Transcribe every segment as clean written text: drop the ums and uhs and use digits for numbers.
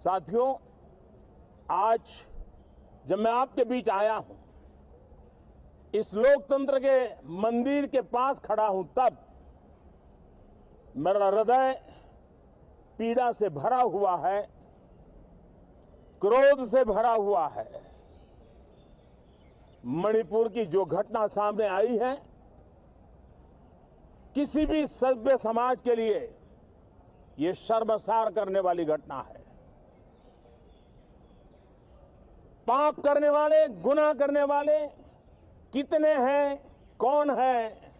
साथियों, आज जब मैं आपके बीच आया हूं, इस लोकतंत्र के मंदिर के पास खड़ा हूं, तब मेरा हृदय पीड़ा से भरा हुआ है, क्रोध से भरा हुआ है। मणिपुर की जो घटना सामने आई है, किसी भी सभ्य समाज के लिए ये शर्मसार करने वाली घटना है। पाप करने वाले, गुनाह करने वाले कितने हैं, कौन है,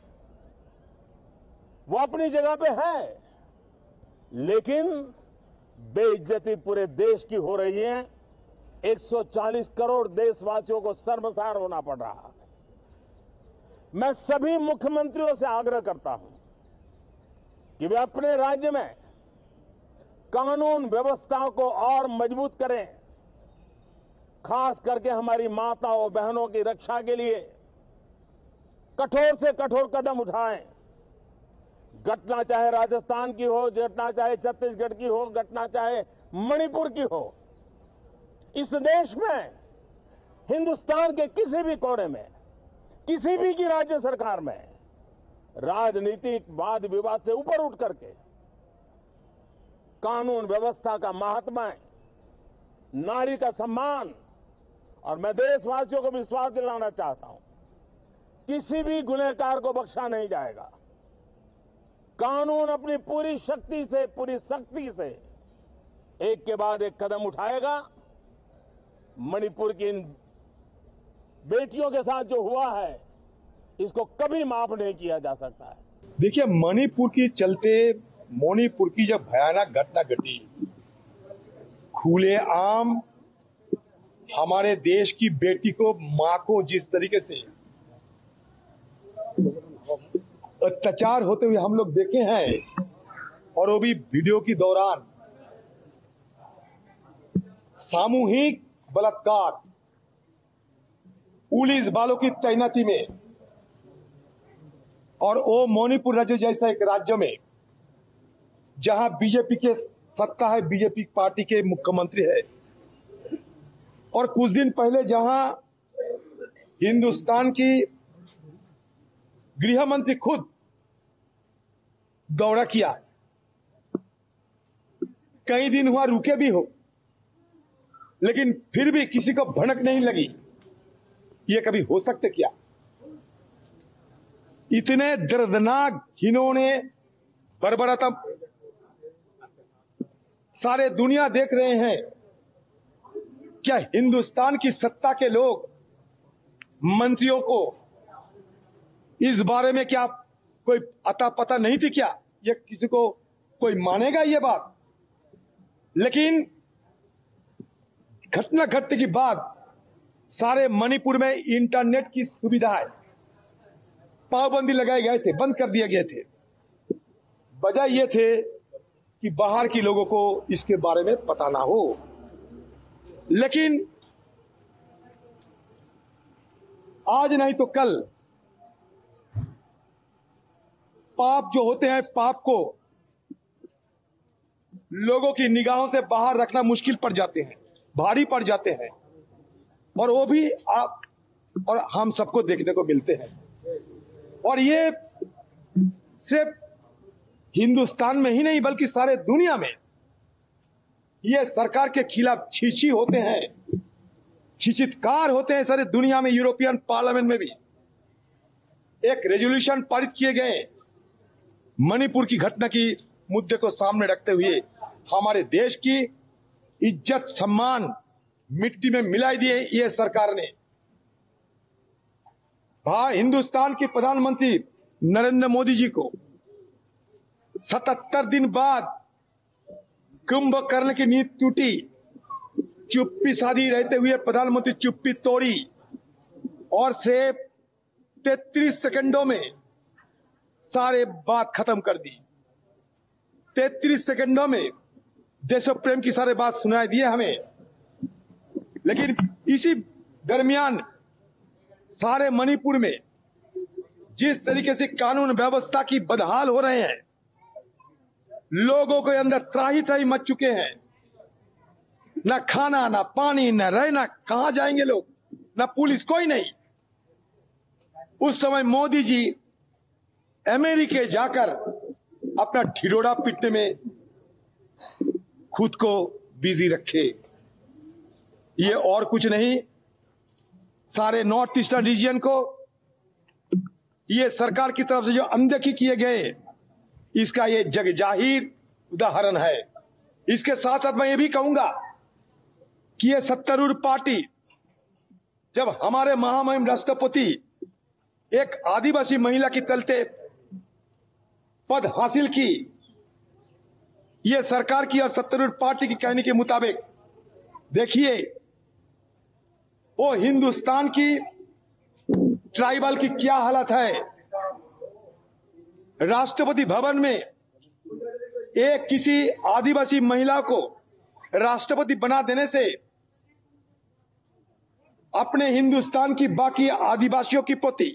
वो अपनी जगह पे है, लेकिन बेइज्जती पूरे देश की हो रही है। 140 करोड़ देशवासियों को शर्मसार होना पड़ रहा है। मैं सभी मुख्यमंत्रियों से आग्रह करता हूं कि वे अपने राज्य में कानून व्यवस्था को और मजबूत करें, खास करके हमारी माताओं बहनों की रक्षा के लिए कठोर से कठोर कदम उठाएं। घटना चाहे राजस्थान की हो, घटना चाहे छत्तीसगढ़ की हो, घटना चाहे मणिपुर की हो, इस देश में, हिंदुस्तान के किसी भी कोने में, किसी भी की राज्य सरकार में राजनीतिक वाद विवाद से ऊपर उठ करके कानून व्यवस्था का महात्मा, नारी का सम्मान, और मैं देशवासियों को विश्वास दिलाना चाहता हूं, किसी भी गुनहगार को बख्शा नहीं जाएगा। कानून अपनी पूरी शक्ति से, पूरी सख्ती से एक के बाद एक कदम उठाएगा। मणिपुर की इन बेटियों के साथ जो हुआ है, इसको कभी माफ नहीं किया जा सकता है। देखिए, मणिपुर की जब भयानक घटना घटी, खुलेआम हमारे देश की बेटी को, मां को जिस तरीके से अत्याचार होते हुए हम लोग देखे हैं, और वो भी वीडियो के दौरान, सामूहिक बलात्कार, पुलिस वालों की तैनाती में, और वो मणिपुर राज्य जैसा एक राज्य में जहां बीजेपी के सत्ता है, बीजेपी पार्टी के मुख्यमंत्री है, और कुछ दिन पहले जहां हिंदुस्तान की गृह मंत्री खुद दौरा किया, कई दिन हुआ रुके भी हो, लेकिन फिर भी किसी को भनक नहीं लगी। ये कभी हो सकते क्या? इतने दर्दनाक, घिनौने, बर्बरता सारे दुनिया देख रहे हैं। क्या हिंदुस्तान की सत्ता के लोग, मंत्रियों को इस बारे में क्या कोई अता पता नहीं थी क्या? ये किसी को कोई मानेगा ये बात? लेकिन घटना घटने के बाद सारे मणिपुर में इंटरनेट की सुविधाएं पाबंदी लगाए गए थे, बंद कर दिए गए थे। वजह ये थे कि बाहर के लोगों को इसके बारे में पता ना हो। लेकिन आज नहीं तो कल पाप जो होते हैं, पाप को लोगों की निगाहों से बाहर रखना मुश्किल पड़ जाते हैं, भारी पड़ जाते हैं, और वो भी आप और हम सबको देखने को मिलते हैं। और ये सिर्फ हिंदुस्तान में ही नहीं, बल्कि सारे दुनिया में ये सरकार के खिलाफ छीछी होते हैं, छिचितकार होते हैं सारे दुनिया में। यूरोपियन पार्लियामेंट में भी एक रेजोल्यूशन पारित किए गए मणिपुर की घटना की मुद्दे को सामने रखते हुए। हमारे देश की इज्जत सम्मान मिट्टी में मिलाई दिए ये सरकार ने। हिंदुस्तान के प्रधानमंत्री नरेंद्र मोदी जी को 77 दिन बाद कुंभकर्ण की नींद टूटी, चुप्पी साधी रहते हुए प्रधानमंत्री चुप्पी तोड़ी, और सिर्फ 33 सेकंडों में सारे बात खत्म कर दी। 33 सेकंडों में देश प्रेम की सारे बात सुनाई दिए हमें। लेकिन इसी दरमियान सारे मणिपुर में जिस तरीके से कानून व्यवस्था की बदहाल हो रहे हैं, लोगों के अंदर त्राही त्राही मच चुके हैं। ना खाना, ना पानी, ना रहना, कहां जाएंगे लोग, ना पुलिस, कोई नहीं। उस समय मोदी जी अमेरिका जाकर अपना ढिढोरा पीटने में खुद को बिजी रखे। ये और कुछ नहीं, सारे नॉर्थ ईस्टर्न रीजन को ये सरकार की तरफ से जो अनदेखी किए गए, इसका ये जग जाहिर उदाहरण है। इसके साथ साथ मैं ये भी कहूंगा कि ये सत्तारूढ़ पार्टी, जब हमारे महामहिम राष्ट्रपति एक आदिवासी महिला की तलते पद हासिल की, ये सरकार की और सत्तारूढ़ पार्टी की कहने के मुताबिक देखिए वो हिंदुस्तान की ट्राइबल की क्या हालत है। राष्ट्रपति भवन में एक किसी आदिवासी महिला को राष्ट्रपति बना देने से अपने हिंदुस्तान की बाकी आदिवासियों की प्रति,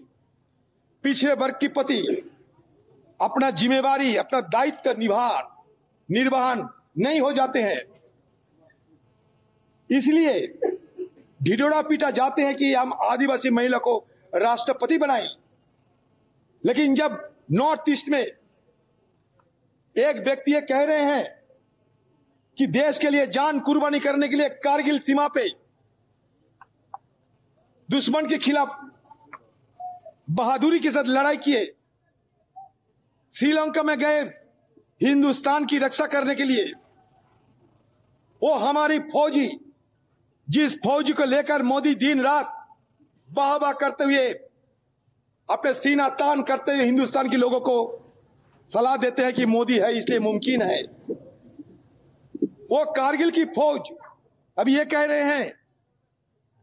पिछड़े वर्ग की प्रति अपना जिम्मेवारी, अपना दायित्व निर्वहन नहीं हो जाते हैं। इसलिए ढिढोरा पीटा जाते हैं कि हम आदिवासी महिला को राष्ट्रपति बनाएं। लेकिन जब नॉर्थ ईस्ट में एक व्यक्ति ये कह रहे हैं कि देश के लिए जान कुर्बानी करने के लिए कारगिल सीमा पे दुश्मन के खिलाफ बहादुरी के साथ लड़ाई किए, श्रीलंका में गए हिंदुस्तान की रक्षा करने के लिए, वो हमारी फौजी, जिस फौजी को लेकर मोदी दिन रात वाह वाह करते हुए, अपने सीना तान करते हुए हिंदुस्तान के लोगों को सलाह देते हैं कि मोदी है इसलिए मुमकिन है, वो कारगिल की फौज अब ये कह रहे हैं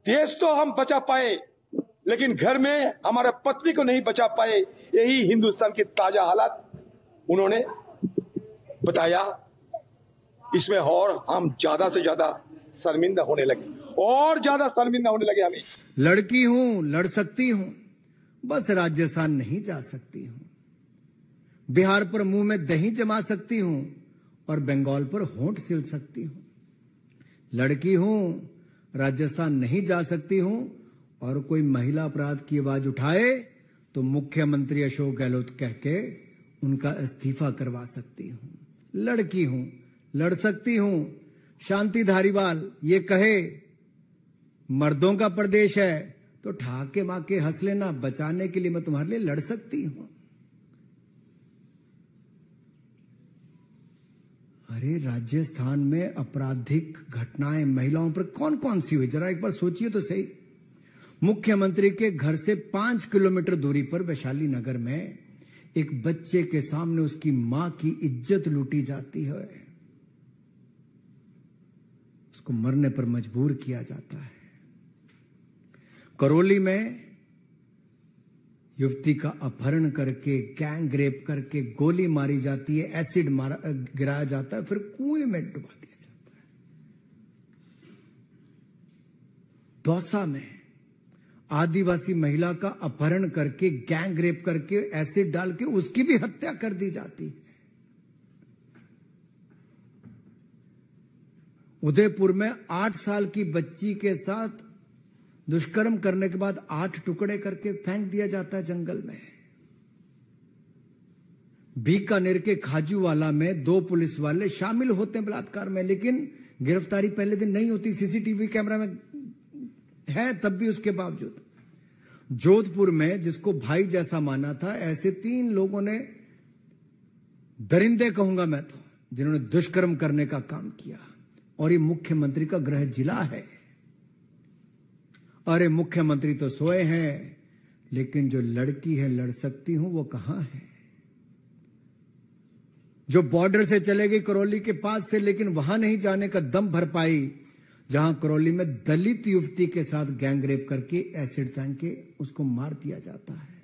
देश तो हम बचा पाए लेकिन घर में हमारे पत्नी को नहीं बचा पाए। यही हिंदुस्तान की ताजा हालात उन्होंने बताया। इसमें और हम ज्यादा से ज्यादा शर्मिंदा होने लगे, और ज्यादा शर्मिंदा होने लगे हमें। लड़की हूं, लड़ सकती हूं, बस राजस्थान नहीं जा सकती हूं। बिहार पर मुंह में दही जमा सकती हूं और बंगाल पर होंठ सिल सकती हूं। लड़की हूं, राजस्थान नहीं जा सकती हूं और कोई महिला अपराध की आवाज उठाए तो मुख्यमंत्री अशोक गहलोत कह के उनका इस्तीफा करवा सकती हूं। लड़की हूं, लड़ सकती हूं। शांति धारीवाल ये कहे मर्दों का प्रदेश है तो ठाके माके हंस लेना, बचाने के लिए मैं तुम्हारे लिए लड़ सकती हूं। अरे राजस्थान में आपराधिक घटनाएं महिलाओं पर कौन कौन सी हुई, जरा एक बार सोचिए तो सही। मुख्यमंत्री के घर से 5 किलोमीटर दूरी पर वैशाली नगर में एक बच्चे के सामने उसकी मां की इज्जत लूटी जाती है, उसको मरने पर मजबूर किया जाता है। करौली में युवती का अपहरण करके, गैंग रेप करके गोली मारी जाती है, एसिड गिराया जाता है, फिर कुएं में डुबा दिया जाता है। दौसा में आदिवासी महिला का अपहरण करके, गैंग रेप करके, एसिड डाल के उसकी भी हत्या कर दी जाती है। उदयपुर में 8 साल की बच्ची के साथ दुष्कर्म करने के बाद 8 टुकड़े करके फेंक दिया जाता है जंगल में। बीकानेर के खाजूवाला में 2 पुलिस वाले शामिल होते हैं बलात्कार में, लेकिन गिरफ्तारी पहले दिन नहीं होती, सीसीटीवी कैमरा में है तब भी उसके बावजूद। जोधपुर में जिसको भाई जैसा माना था, ऐसे 3 लोगों ने, दरिंदे कहूंगा मैं तो, जिन्होंने दुष्कर्म करने का काम किया, और ये मुख्यमंत्री का गृह जिला है। अरे मुख्यमंत्री तो सोए हैं, लेकिन जो लड़की है लड़ सकती हूं वो कहां है? जो बॉर्डर से चले गई करौली के पास से, लेकिन वहां नहीं जाने का दम भर पाई, जहां करौली में दलित युवती के साथ गैंग रेप करके एसिड फेंक के उसको मार दिया जाता है।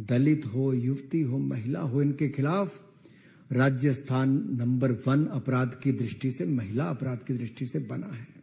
दलित हो, युवती हो, महिला हो, इनके खिलाफ राजस्थान नंबर 1 अपराध की दृष्टि से, महिला अपराध की दृष्टि से बना है।